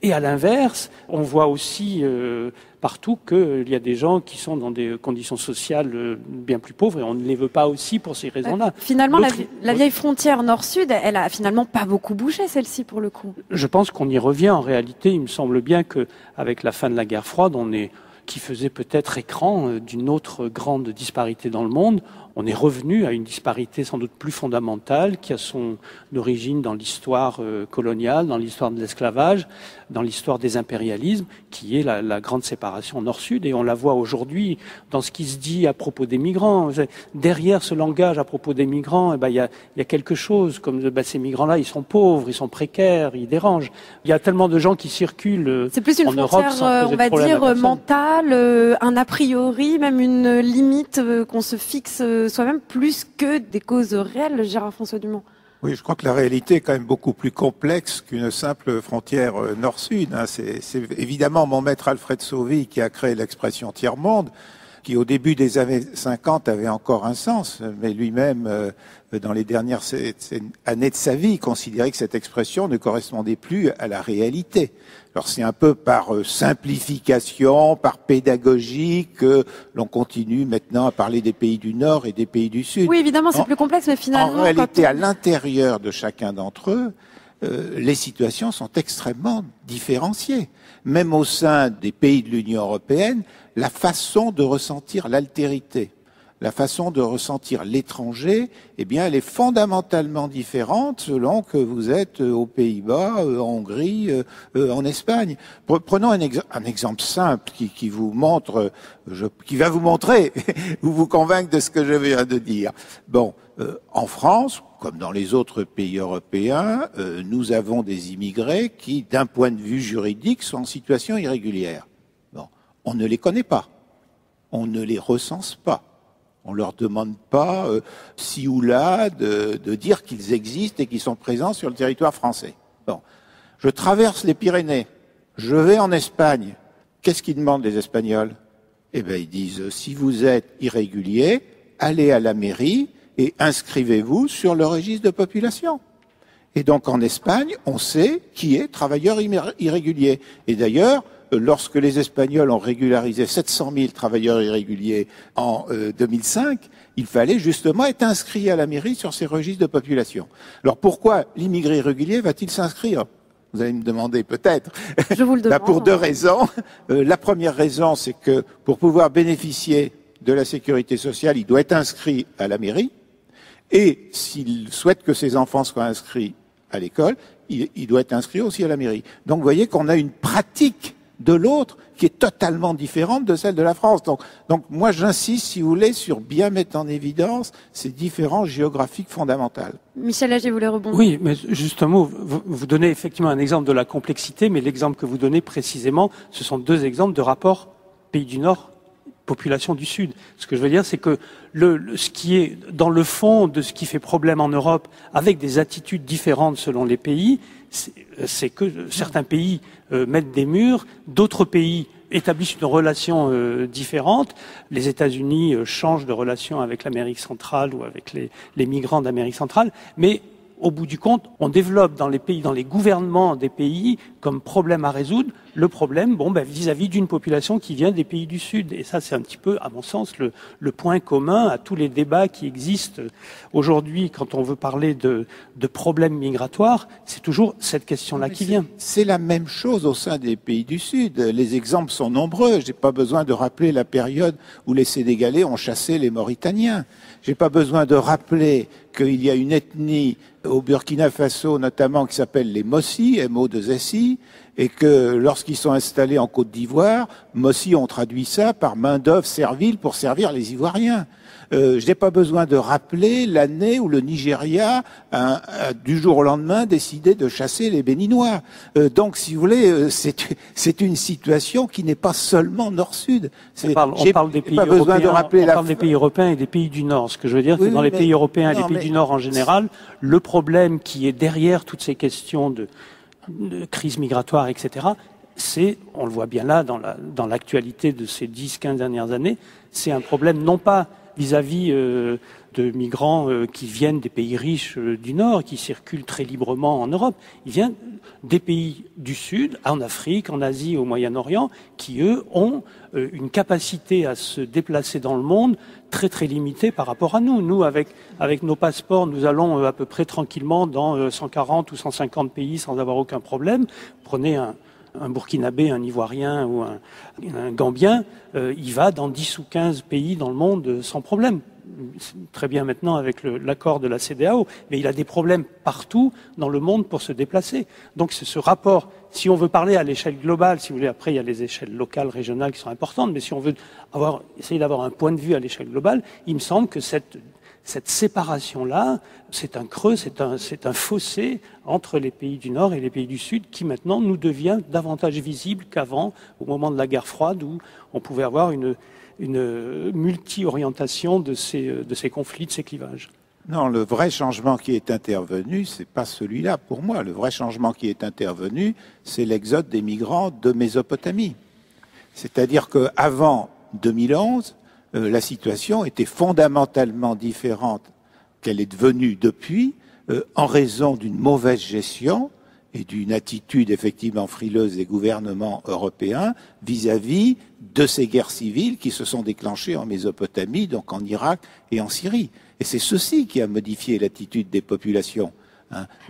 Et à l'inverse, on voit aussi partout qu'il y a des gens qui sont dans des conditions sociales bien plus pauvres et on ne les veut pas aussi pour ces raisons-là. Finalement, la vieille frontière nord-sud, elle a finalement pas beaucoup bougé, celle-ci, pour le coup. Je pense qu'on y revient en réalité. Il me semble bien qu'avec la fin de la guerre froide, qui faisait peut-être écran d'une autre grande disparité dans le monde, on est revenu à une disparité sans doute plus fondamentale qui a son origine dans l'histoire coloniale, dans l'histoire de l'esclavage, dans l'histoire des impérialismes, qui est la grande séparation nord-sud. Et on la voit aujourd'hui dans ce qui se dit à propos des migrants. Derrière ce langage à propos des migrants, il y a quelque chose comme ces migrants-là, ils sont pauvres, ils sont précaires, ils dérangent. Il y a tellement de gens qui circulent C'est plus une en Europe frontière, sans poser on va de problème à dire, personne. mentale, un a priori, même une limite qu'on se fixe soi-même, plus que des causes réelles, Gérard François Dumont. Oui, je crois que la réalité est quand même beaucoup plus complexe qu'une simple frontière nord-sud. C'est évidemment mon maître Alfred Sauvy qui a créé l'expression tiers-monde, qui au début des années 50 avait encore un sens, mais lui-même, dans les dernières années de sa vie, considérait que cette expression ne correspondait plus à la réalité. Alors c'est un peu par simplification, par pédagogie que l'on continue maintenant à parler des pays du Nord et des pays du Sud. Oui, évidemment, c'est plus complexe, mais finalement... En réalité, à l'intérieur de chacun d'entre eux, les situations sont extrêmement différenciées. Même au sein des pays de l'Union européenne, la façon de ressentir l'altérité, la façon de ressentir l'étranger, eh bien, elle est fondamentalement différente selon que vous êtes aux Pays-Bas, en Hongrie, en Espagne. Prenons un exemple simple qui vous montre, qui va vous montrer ou vous convaincre de ce que je viens de dire. Bon, en France, comme dans les autres pays européens, nous avons des immigrés qui, d'un point de vue juridique, sont en situation irrégulière. Bon, on ne les connaît pas, on ne les recense pas. On leur demande pas, ci ou là, de dire qu'ils existent et qu'ils sont présents sur le territoire français. Bon. Je traverse les Pyrénées. Je vais en Espagne. Qu'est-ce qu'ils demandent, les Espagnols? Eh bien, ils disent, si vous êtes irrégulier, allez à la mairie et inscrivez-vous sur le registre de population. Et donc, en Espagne, on sait qui est travailleur irrégulier. Et d'ailleurs, lorsque les Espagnols ont régularisé 700 000 travailleurs irréguliers en 2005, il fallait justement être inscrit à la mairie sur ces registres de population. Alors pourquoi l'immigré irrégulier va-t-il s'inscrire? Vous allez me demander peut-être. Je vous le demande. Pour deux raisons. La première raison, c'est que pour pouvoir bénéficier de la sécurité sociale, il doit être inscrit à la mairie. Et s'il souhaite que ses enfants soient inscrits à l'école, il doit être inscrit aussi à la mairie. Donc vous voyez qu'on a une pratique de l'autre qui est totalement différente de celle de la France. Donc moi j'insiste, si vous voulez, sur bien mettre en évidence ces différences géographiques fondamentales. Michel Agier voulait rebondir. Oui, mais justement, vous donnez effectivement un exemple de la complexité, mais l'exemple que vous donnez précisément, ce sont deux exemples de rapports pays du Nord, population du Sud. Ce que je veux dire, c'est que ce qui est dans le fond de ce qui fait problème en Europe, avec des attitudes différentes selon les pays, c'est que certains pays mettent des murs, d'autres pays établissent une relation différente. Les États-Unis changent de relation avec l'Amérique centrale ou avec les migrants d'Amérique centrale, mais au bout du compte, on développe dans les pays, dans les gouvernements des pays, comme problème à résoudre, le problème, vis-à-vis d'une population qui vient des pays du Sud. Et ça, c'est un petit peu, à mon sens, le point commun à tous les débats qui existent aujourd'hui quand on veut parler de problèmes migratoires. C'est toujours cette question-là qui vient. C'est la même chose au sein des pays du Sud. Les exemples sont nombreux. J'ai pas besoin de rappeler la période où les Sénégalais ont chassé les Mauritaniens. J'ai pas besoin de rappeler qu'il y a une ethnie au Burkina Faso notamment qui s'appelle les Mossi, M-O-2-S-I, et que lorsqu'ils sont installés en Côte d'Ivoire, Mossi ont traduit ça par main-d'œuvre servile pour servir les Ivoiriens. Je n'ai pas besoin de rappeler l'année où le Nigeria a du jour au lendemain décidé de chasser les Béninois. Donc, si vous voulez, c'est une situation qui n'est pas seulement Nord-Sud. On parle des pays européens, des pays européens et des pays du Nord. Ce que je veux dire, c'est que dans les pays européens et les pays du Nord en général, le problème qui est derrière toutes ces questions de crise migratoire, etc., on le voit bien là dans l'actualité de ces 10-15 dernières années, c'est un problème non pas vis-à-vis de migrants qui viennent des pays riches du Nord, qui circulent très librement en Europe. Ils viennent des pays du Sud, en Afrique, en Asie, au Moyen-Orient, qui, eux, ont une capacité à se déplacer dans le monde très très limitée par rapport à nous. Nous, avec nos passeports, nous allons à peu près tranquillement dans 140 ou 150 pays sans avoir aucun problème. Prenez un Burkinabé, un Ivoirien ou un Gambien, il va dans 10 ou 15 pays dans le monde sans problème. Très bien maintenant avec l'accord de la CEDEAO, mais il a des problèmes partout dans le monde pour se déplacer. Donc c'est ce rapport, si on veut parler à l'échelle globale, si vous voulez, après il y a les échelles locales, régionales qui sont importantes, mais si on veut essayer d'avoir un point de vue à l'échelle globale, il me semble que cette séparation-là, c'est un creux, c'est un fossé entre les pays du Nord et les pays du Sud qui maintenant nous devient davantage visible qu'avant, au moment de la guerre froide, où on pouvait avoir une multi-orientation de ces conflits, de ces clivages. Non, le vrai changement qui est intervenu, c'est pas celui-là pour moi. Le vrai changement qui est intervenu, c'est l'exode des migrants de Mésopotamie. C'est-à-dire qu'avant 2011, la situation était fondamentalement différente qu'elle est devenue depuis, en raison d'une mauvaise gestion et d'une attitude effectivement frileuse des gouvernements européens vis-à-vis de ces guerres civiles qui se sont déclenchées en Mésopotamie, donc en Irak et en Syrie. Et c'est ceci qui a modifié l'attitude des populations.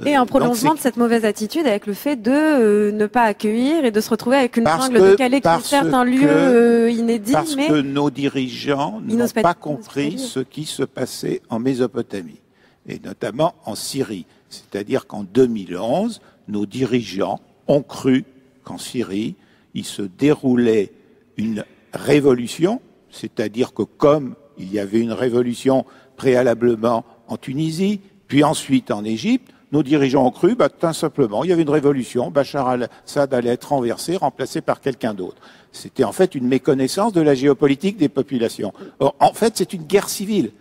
Et un prolongement de cette mauvaise attitude avec le fait de ne pas accueillir et de se retrouver avec une jungle décalée qui est certes un lieu inédit, parce que nos dirigeants n'ont pas compris ce qui se passait en Mésopotamie, et notamment en Syrie. C'est-à-dire qu'en 2011, nos dirigeants ont cru qu'en Syrie, il se déroulait une révolution, c'est-à-dire que comme il y avait une révolution préalablement en Tunisie, puis ensuite en Égypte, nos dirigeants ont cru, tout simplement, il y avait une révolution, Bachar al-Assad allait être renversé, remplacé par quelqu'un d'autre. C'était en fait une méconnaissance de la géopolitique des populations. Or, en fait, c'est une guerre civile.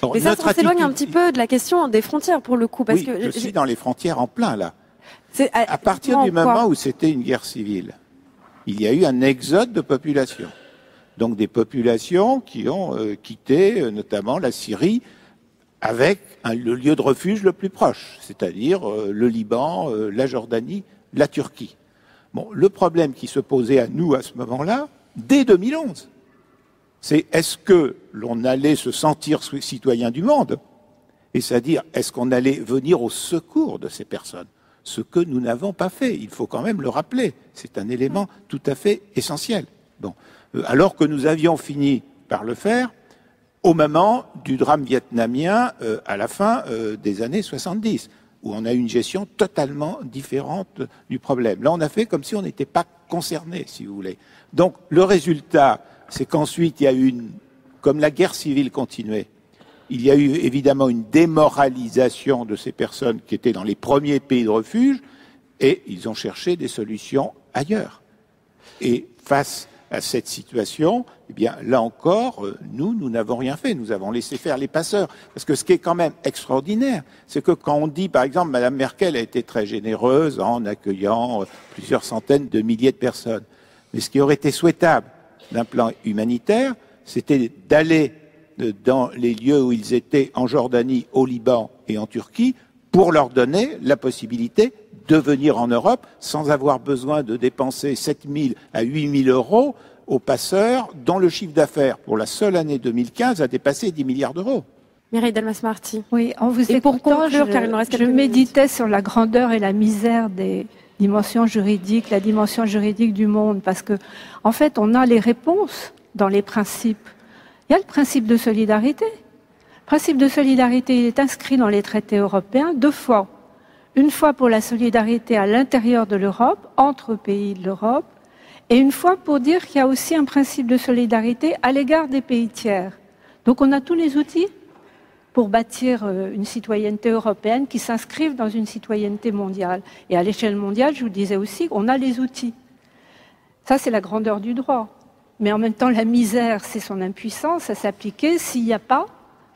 Or, mais ça s'éloigne un petit peu de la question des frontières, pour le coup. Parce oui, que je suis dans les frontières en plein, là. À partir du moment où c'était une guerre civile, il y a eu un exode de population. Donc des populations qui ont quitté notamment la Syrie avec le lieu de refuge le plus proche, c'est-à-dire le Liban, la Jordanie, la Turquie. Bon, le problème qui se posait à nous à ce moment-là, dès 2011, c'est est-ce que l'on allait se sentir citoyen du monde, et c'est-à-dire est-ce qu'on allait venir au secours de ces personnes, ce que nous n'avons pas fait, il faut quand même le rappeler, c'est un élément tout à fait essentiel. Bon, alors que nous avions fini par le faire au moment du drame vietnamien à la fin des années 70, où on a eu une gestion totalement différente du problème. Là, on a fait comme si on n'était pas concerné, si vous voulez. Donc, le résultat, c'est qu'ensuite, il y a eu comme la guerre civile continuait, il y a eu évidemment une démoralisation de ces personnes qui étaient dans les premiers pays de refuge, et ils ont cherché des solutions ailleurs. Et face à cette situation, eh bien, là encore, nous n'avons rien fait. Nous avons laissé faire les passeurs. Parce que ce qui est quand même extraordinaire, c'est que quand on dit, par exemple, Madame Merkel a été très généreuse en accueillant plusieurs centaines de milliers de personnes. Mais ce qui aurait été souhaitable d'un plan humanitaire, c'était d'aller dans les lieux où ils étaient, en Jordanie, au Liban et en Turquie, pour leur donner la possibilité de venir en Europe sans avoir besoin de dépenser 7 000 à 8 000 euros aux passeurs, dont le chiffre d'affaires pour la seule année 2015 a dépassé 10 milliards d'euros. Mireille Delmas-Marty. Oui, en vous écoutant, je méditais sur la grandeur et la misère des dimensions juridiques, la dimension juridique du monde, parce que, en fait, on a les réponses dans les principes. Il y a le principe de solidarité. Le principe de solidarité, il est inscrit dans les traités européens 2 fois. Une fois pour la solidarité à l'intérieur de l'Europe, entre pays de l'Europe, et une fois pour dire qu'il y a aussi un principe de solidarité à l'égard des pays tiers. Donc on a tous les outils pour bâtir une citoyenneté européenne qui s'inscrive dans une citoyenneté mondiale. Et à l'échelle mondiale, je vous disais aussi, on a les outils. Ça, c'est la grandeur du droit. Mais en même temps, la misère, c'est son impuissance à s'appliquer s'il n'y a pas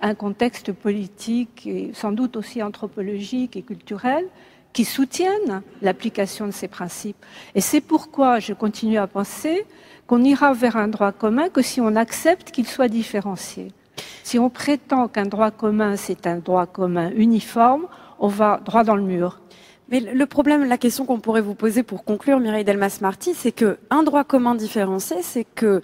un contexte politique et sans doute aussi anthropologique et culturel qui soutiennent l'application de ces principes. Et c'est pourquoi je continue à penser qu'on ira vers un droit commun que si on accepte qu'il soit différencié. Si on prétend qu'un droit commun, c'est un droit commun uniforme, on va droit dans le mur. Mais le problème, la question qu'on pourrait vous poser pour conclure, Mireille Delmas-Marty, c'est qu'un droit commun différencié, c'est que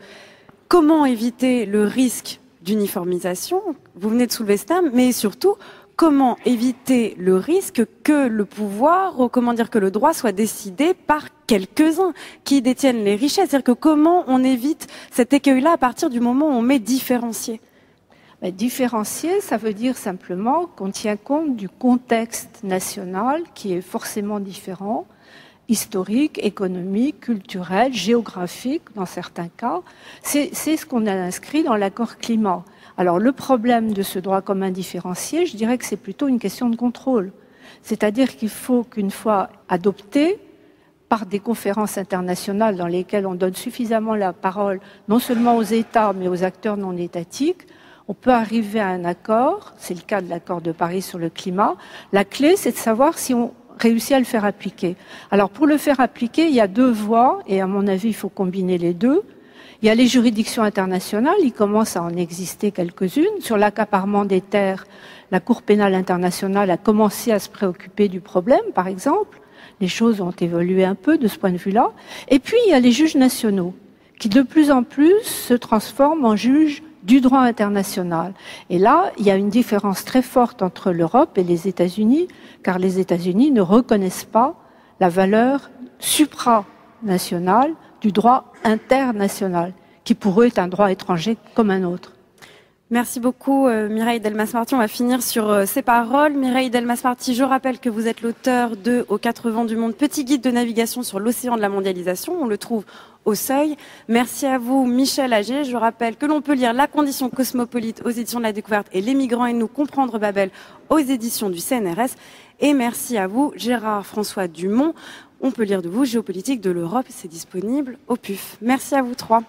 comment éviter le risque d'uniformisation, vous venez de soulever ce thème, mais surtout, comment éviter le risque que le pouvoir, ou comment dire que le droit soit décidé par quelques-uns qui détiennent les richesses. C'est-à-dire que comment on évite cet écueil-là à partir du moment où on met différencié? Différencier, ça veut dire simplement qu'on tient compte du contexte national qui est forcément différent, historique, économique, culturel, géographique dans certains cas. C'est ce qu'on a inscrit dans l'accord climat. Alors le problème de ce droit commun différencié, je dirais que c'est plutôt une question de contrôle. C'est-à-dire qu'il faut qu'une fois adopté par des conférences internationales dans lesquelles on donne suffisamment la parole non seulement aux États mais aux acteurs non étatiques, on peut arriver à un accord, c'est le cas de l'accord de Paris sur le climat. La clé, c'est de savoir si on réussit à le faire appliquer. Alors pour le faire appliquer, il y a deux voies, et à mon avis, il faut combiner les deux. Il y a les juridictions internationales, il commence à en exister quelques-unes. Sur l'accaparement des terres, la Cour pénale internationale a commencé à se préoccuper du problème, par exemple. Les choses ont évolué un peu de ce point de vue-là. Et puis, il y a les juges nationaux, qui de plus en plus se transforment en juges du droit international. Et là, il y a une différence très forte entre l'Europe et les États-Unis, car les États-Unis ne reconnaissent pas la valeur supranationale du droit international, qui pour eux est un droit étranger comme un autre. Merci beaucoup Mireille Delmas-Marty. On va finir sur ces paroles. Mireille Delmas-Marty, je rappelle que vous êtes l'auteur de Aux quatre vents du monde, petit guide de navigation sur l'océan de la mondialisation. On le trouve au Seuil. Merci à vous Michel Ager. Je rappelle que l'on peut lire La condition cosmopolite aux éditions de la Découverte et Les migrants et nous, comprendre Babel aux éditions du CNRS. Et merci à vous Gérard François Dumont. On peut lire de vous Géopolitique de l'Europe, c'est disponible au PUF. Merci à vous trois.